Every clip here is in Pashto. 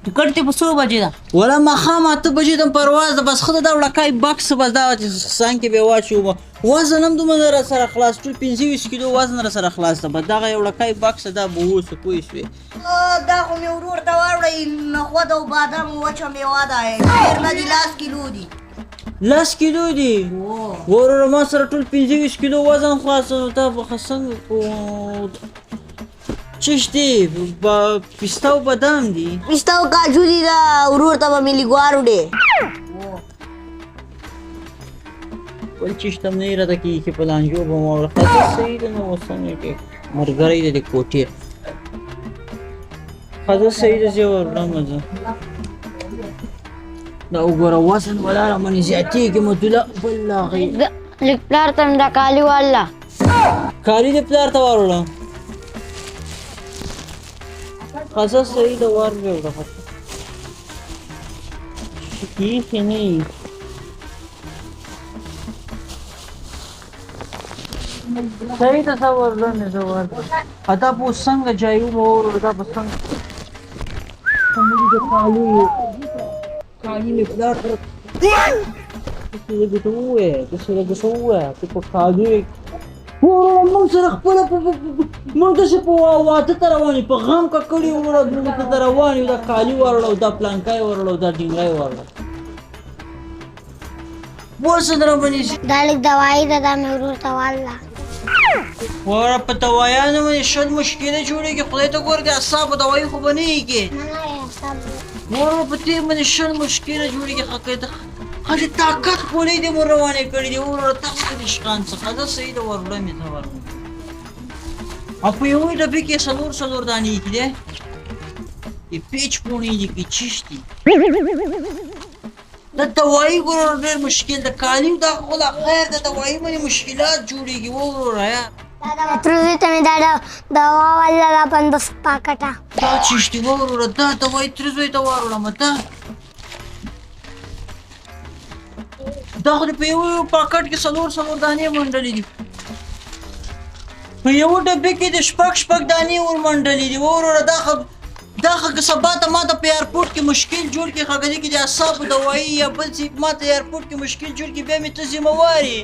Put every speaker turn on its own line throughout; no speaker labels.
ټکټ دې په څو بجې ده
ولا ماښام 8 بجې د پرواز ده بس ښه دا وړکای بکس بس دا چې سان کې به واچو وزن هم دومره را سره خلاص ټول 25 کیلو وزن را سره خلاص ده بس دغه یو وړکای بکس دا به اوسه پوه شوې
دا خو مې ورور ته واوړی نخود او بادام وچه میوه ده ډېر نه دي 10 کیلو دي
10 کیلو دي وروره ما سره ټول 25 کیلو وزن خلاص دا به څنګه چش دی پسته او بادام دي
پسته او کاجو دي دا ورور ته به مې لیګوار وړې
بل چیز ته هم نه اراده کېږي چې په لانجو به ما ورخه صحیح ده نو اوس څنګه کې ملګری دی د کوټې ښځه صحیح ده زه ورلم زه دا وګوره وزن ولا رامنې زیاتېږي مدله بل هغې
لږ پلار ته مې دا کالي واله
کالي دې پلار ته واروړه ښځه صحیح ده ور مې وړه ایښې نه یي صحیح ده زه ورلم زه ور دا به اوس څنګه جایو به وروړه دا به څنګه زموږ د کالي مې پلار ته داسې لږ ورته ووایه داسې لږ ورته ووایه چې په کالي وروره موږ سره خپله موږ داسې په واده ته روان یو په غم ککړ یو وروره موږ ته روان یو دا کالي وروړه او دا پلانکی وروړه او دا ډینګی وروړه پوه څه در باندې شي
دا لږ دوايي ده دا مې ورور ته واله
وروره په دوایانو باندې شل مشکلې جوړېږي خدای ته ګوره د اعصابو دوایي خو به نه یېږي وروره په دې باندې شل مشکله جوړېږي خالي طاقت خولۍ دې مو روانې کړي دي وروره تاسو د شقان څخه دا صحیح ده ورله مې ته ورله او په یوې ډبې کې څلور دانې کې دی د پیچ پوڼې دي کې چیش دي د دوایي ګوره ډېر مشکل د کالي دا خو لا خیر د دوایي باندې مشکلات جوړېږي وروره یا
تروزی ته مې دا دوا واله دا 50 پاکټه
دا چیش دي وروره دا دوایي تر زوی ته واروړم دا دا خو دې په یو پاکټ کې څلور دانې منډلې دي په یو ډبې کې د شپږ دانې ور منډلې دي وروره دا خو که سبا ته ما ته په ایرپورټ کې مشکل جوړ کړي ښاغلي کې د اعصابو دوایي یا بل څه ما ته ایرپورټ کې مشکل جوړ کړي بیا مې ته ذمهوار یې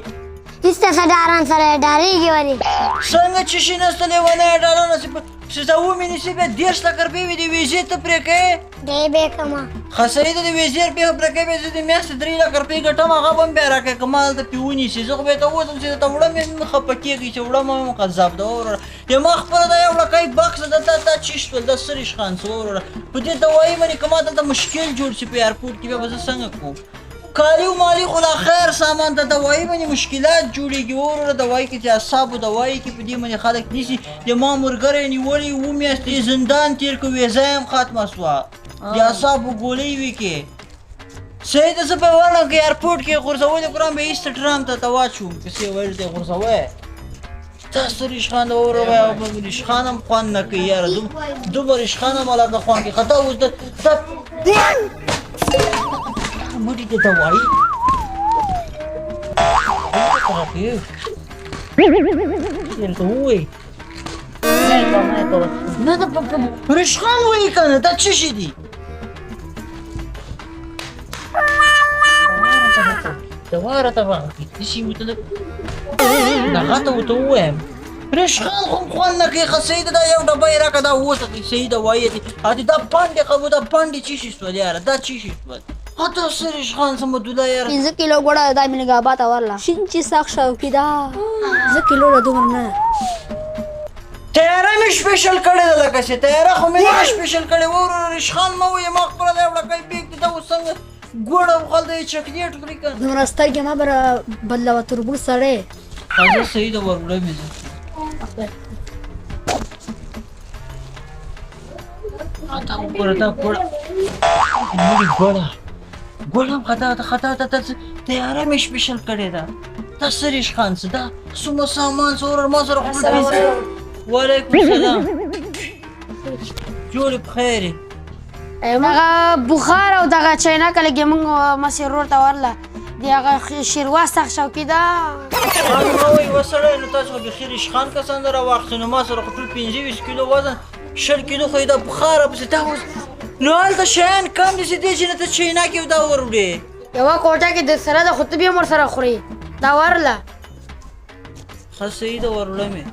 هېڅ ته څه ډارن سره ډارېږي ولې
څنګه چې شي نسته لیونی ډارن چې ته ومې نیسي بیا 10 لکه روپۍ وي د ویزې ته پرې کوې
دی به کړمه
ښه صحیح ده د ویزې روپۍ خو پرې کوې بیا زه د میاشتې 3 لکه روپۍ ګټم هغه به هم بیا راکړې که ما هلته پرې ونیسي زه خو بیا ته ووتم چې درته وړم یې خفه کېږي چې وړم هم قذاب ده وروره یا ما خپله دا یو وړکی بکس ده دا چی شول دا څه ریشخان څه وروره په دې دوایي باندې که ما دلته مشکل جوړ شي په ایرپورټ کې بیا به زه څنګه کوم کالي و مالي خو لا خیر سامان د دوایي باندې مشکلات جوړېږي وروره دوایي کې چې اعصابو دوایي کې په دې باندې خلک نیسي د ما ملګری نیولې 7 میاشتې زندان تېر کړ ویزه یې هم ختمه شوه د اعصابو ګولۍ وي کې صحیح ده زه به یې ورنم که ایرپورټ کې غورځولې کړم به ایسته ټرام ته واچوم که څه یې ویل ته یې غورځوی دا څه ریشخان ده وروره ریشخان هم خوند نه کوي یاره دومره ریشخان هم هلته خوند کوي ښه دا اوس مړي د دوایي درته ووایي نه د ریشخان وایي که نه دا څه شي دي دوا راته راغلي څه شي ورته دغه ته ورته ووایم ریشخان خو هم خوند نه کوي ښه صحیح ده دا یو ډبه یې راکړه دا وسکئ صحیح دوایي دي دا پنډې خبو دا پنډې څه شي شول یاره دا څه شي شول دا څه ریشخان څه مدوله یاره
5 کیلو ګوړه دا مې نګاباته ورله شین چې ساق شوقي دا 2 کیلو له دومره نه
تیاره مې سپیشل کړې ده لکه چې تیاره خو مې نه سپیشل کړې وروره ریشخان مه وایې ما خپله دا یو ډکی بیګ دی دا اوس څنګه ګوړه وخلته یې چکلیټ کړي که
دومره سترګې مه بره بدلوه تربور سړی
ښځه صحیح ده وروړه مې زه دا وګوره دا ګوړه مړي ګوړه هم خطا تیاره مې سپیشل کړې ده دا څه ریشخان څه دا څومره سامان څه وروره ما سره خو وعلیکم السلام جوړې بخیر یې
دغه بخار او دغه چاینکه لږې موږ مسې ورور ته ورله د هغه شیروا سخت شوقي ده
ما وایي و سړی نو تاسو خو بېخي ریشخان کسان راواخیستو نو ما سره خو ټول 25 کیلو وزن 20 کیلو خو یې دا بخاره پسې دا اوس نو هلته شیان کم دي چې دې چې نه ته چینکې دا وروړې
یوه کوټه کې درسره ده خو ته بیا هم ورسره خورې دا ورله
ښه صحیح ده وروړه مې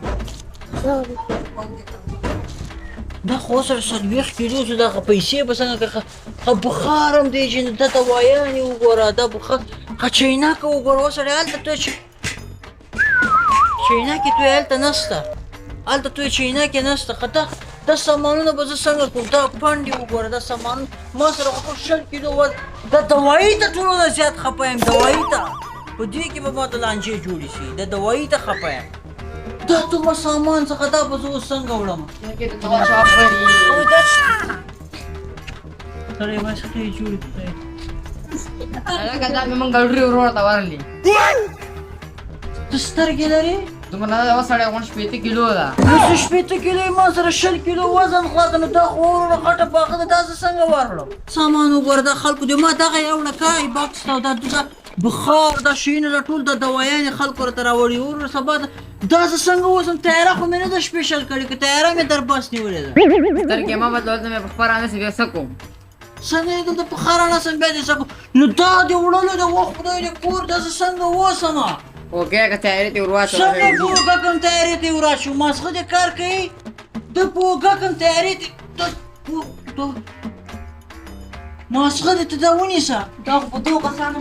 دا خو سره 40 کیلو چې دغه پیسې به څنګه ښه بخار هم دی چې ده ته وایانې وګوره دا بخار ښه چینکه وګوره وسړی هلته توی چینکې توی هلته نشته هلته توی چینکې نشته ښه دا سامانونه به زه څنګه کوم دا پنډې وګوره دا سامانونه ما سره خو 100 کیلو دا دوایي ته ټولو نه زیات خفه یم دوایي ته په دې کې به ما ته لانجې جوړې شي د دوایي ته خفه یم دا دومره سامان څخه دا به زه اوس څنګه وړم سړی ما څخه یې جوړې کړی
هلکه دا مې موږ ګډري ورور ته ورلې
ته سترګې لرې
دومره نه ده یوه سړی غونډ 80 کیلو ده
نو څه 80 کیلو یې ما سره 100 کیلو وزن خلاصه نو دا خو وروره خټه پاخه ده دا زه څنګه ورړم سامان وګوره دا خلکو دې ما دغه یوړه کای بکس ته دا بخار دا شیونه دا ټول د دوایانې خلکو راته راوړي وروره سبا دا زه څنګه اوسم تیاره خو مې نه ده سپیشل کړې که تیاره مې در بس نیولې ده
سترګې مه بدلول ته مې په خپله رانیسي بیا څه کوم
څنګه یې دلته په ښه رانسم بیا دې څه کوم نو دا دې وړلو د وخت خدای دې کور دا زه څنګه اوسمه
اوکې که تیارې ته ورواچوه
څنګه په اوږه کم تیارې ته یې وراچو ماسخه دې کار کوي ته په اوږه کم تیارې ته ماسخه دې ته دا ونیسه دا خو په 2 کسانو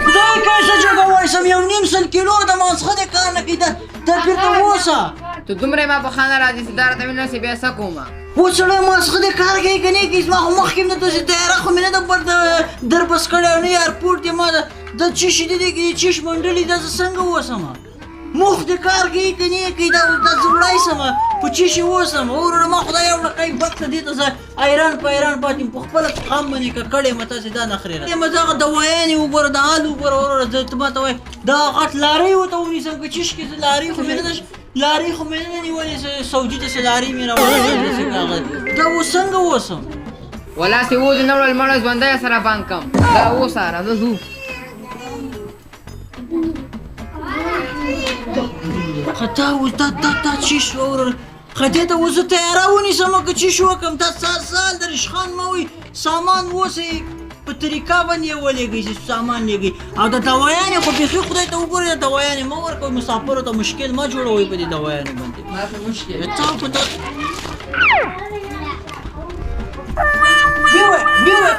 خدای کیسه جګه وایسم 1.5 کیلو د ماسخه دې کار نه کوي دا بېرته ووسه
ته دومره یې ما په خانه راځي چې دا راته ونیسې بیا څه کومه
و سړی ماسخه دې کار کوي که نه کوي زما خو مخکې هم نه داسې تیاره خو مې نه ده در بس کړی او نه ایرپورټ یې ما دا چیش دې دی کې چیش منډلې دا زه څنګه اوسمه مخ دې کار کوي که نه کوي دا زه وړی سمه په چیش یې اوسم وروره ما خدای یو ډقی بکسه دې ته زه ایران په ایران پاتې یم په خپله خام باندې که کړی یم تاسې دا نخرې را یم دغه دوایانې وګوره د حال وګوره وروره زه ته ما ته وایي دا غټ لارۍ ورته ونیسم که چیش کې زه لارۍ خو مې نه ده لارۍ خو مې نه ده نیولې سعودي ته چې لارۍ مې راوړې دا اوس څنګه اوسم
ولا چې و دې نه وړل مړه ژوندی یې سره بند کړم دا اوسه راځه ځو
خطا اوس دا چیش وروره ښه دې ته اوس زه تیاره ونیسم که چیش وکړم دا سال د رشخان ما وایي سامان اوس یې په طریقه باندې یې ولېږئ چې سامان لېږئ او د دوایانې خو بیخي خدای ته وګورئ د دوایانې مه ورکوئ مسافرو ته مشکل مه جوړوئ په دې دوایانې باندې تا په دا بیوه